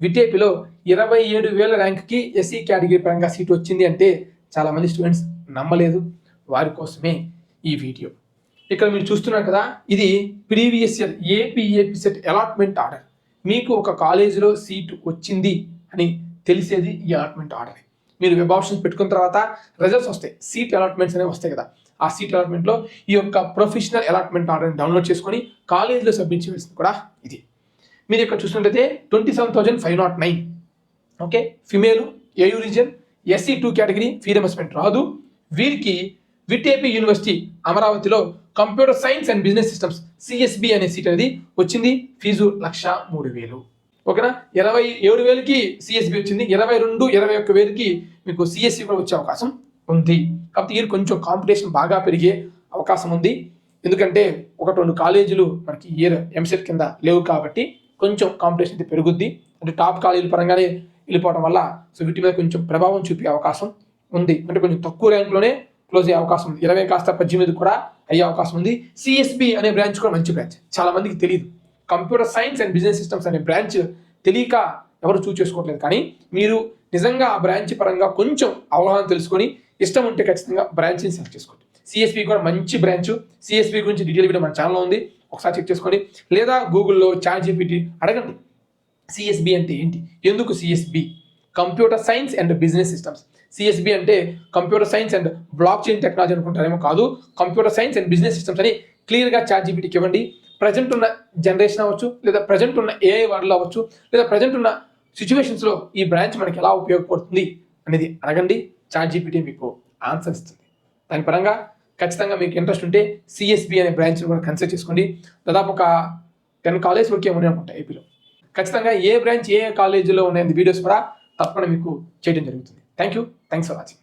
విటేపిలో 27,000 ర్యాంక్కి SC category పరంగా seat వచ్చింది అంటే చాలామంది స్టూడెంట్స్ నమ్మలేదు. వారి కోసమే ఈ వీడియో. ఇక్కడ మీరు చూస్తున్నారు కదా, ఇది previous year AP set allotment order. మీకు ఒక కాలేజీలో సీటు వచ్చింది అని తెలిసేది ఈ అలాట్మెంట్ ఆర్డర్. మీరు వెబ్ ఆప్షన్స్ పెట్టుకున్న తర్వాత రిజల్ట్స్ వస్తాయి, సీట్ అలాట్మెంట్స్ అనేవి వస్తాయి కదా. ఆ సీట్ అలాట్మెంట్లో ఈ యొక్క ప్రొఫెషనల్ అలాట్మెంట్ ఆర్డర్ని డౌన్లోడ్ చేసుకొని కాలేజీలో సబ్మిట్ చేయాల్సింది కూడా ఇది. మీరు ఇక్కడ చూసినట్లయితే 27,509. Okay, female, AU reason, SC 2 category, fee reimbursement రాదు. వీరికి విటేపి యూనివర్సిటీ అమరావతిలో computer science and business systems CSB అనే సీట్ అనేది వచ్చింది. ఫీజు 1,03,000. ఓకేనా, 27,000కి సిఎస్బి వచ్చింది, 22, 21,000కి మీకు సిఎస్సి కూడా వచ్చే అవకాశం ఉంది. కాబట్టి ఈ కొంచెం కాంపిటీషన్ బాగా పెరిగే అవకాశం ఉంది. ఎందుకంటే 1-2 కాలేజీలు మనకి ఇయర్ ఎంసెట్ కింద లేవు కాబట్టి కొంచెం కాంపిటీషన్ అయితే పెరుగుద్ది. అంటే టాప్ కాలేజీల పరంగానే వెళ్ళిపోవడం వల్ల సో వీటి మీద కొంచెం ప్రభావం చూపే అవకాశం ఉంది. అంటే కొంచెం తక్కువ ర్యాంక్లోనే క్లోజ్ అయ్యే అవకాశం ఉంది. 20 కాస్త 18 కూడా అయ్యే అవకాశం ఉంది. సిఎస్బి అనే బ్రాంచ్ కూడా మంచి బ్రాంచ్, చాలా మందికి తెలియదు. Computer science and business systems అనే బ్రాంచ్ తెలియక ఎవరు చూస్ చేసుకోవట్లేదు. కానీ మీరు నిజంగా ఆ బ్రాంచ్ పరంగా కొంచెం అవగాహన తెలుసుకొని ఇష్టం ఉంటే ఖచ్చితంగా బ్రాంచ్ని సెలెక్ట్ చేసుకోండి. సిఎస్బి కూడా మంచి బ్రాంచ్. సిఎస్బి గురించి డీటెయిల్ వీడియో మన ఛానల్లో ఉంది, ఒకసారి చెక్ చేసుకోండి. లేదా గూగుల్లో ChatGPT అడగండి, సిఎస్బి అంటే ఏంటి, ఎందుకు CSB, computer science and business systems. CSB అంటే computer science and blockchain technology అనుకుంటారేమో, కాదు, computer science and business systems అని క్లియర్గా ChatGPTకి ఇవ్వండి. ప్రజెంట్ ఉన్న జనరేషన్ అవ్వచ్చు, లేదా ప్రజెంట్ ఉన్న ఏఐ వరల్డ్ అవ్వచ్చు, లేదా ప్రజెంట్ ఉన్న సిచ్యువేషన్స్లో ఈ బ్రాంచ్ మనకి ఎలా ఉపయోగపడుతుంది అనేది అడగండి. ChatGPT మీకు ఆన్సర్ ఇస్తుంది. దాని పరంగా ఖచ్చితంగా మీకు ఇంట్రెస్ట్ ఉంటే సిఎస్బి అనే బ్రాంచ్ని కూడా కన్సిడర్ చేసుకోండి. దాదాపు ఒక 10 కాలేజ్ వరకు ఏమని అనుకుంటా ఏపీలో. ఖచ్చితంగా ఏ బ్రాంచ్ ఏ కాలేజీలో ఉన్న వీడియోస్ కూడా తప్పకుండా మీకు చేయడం జరుగుతుంది. Thanks for watching.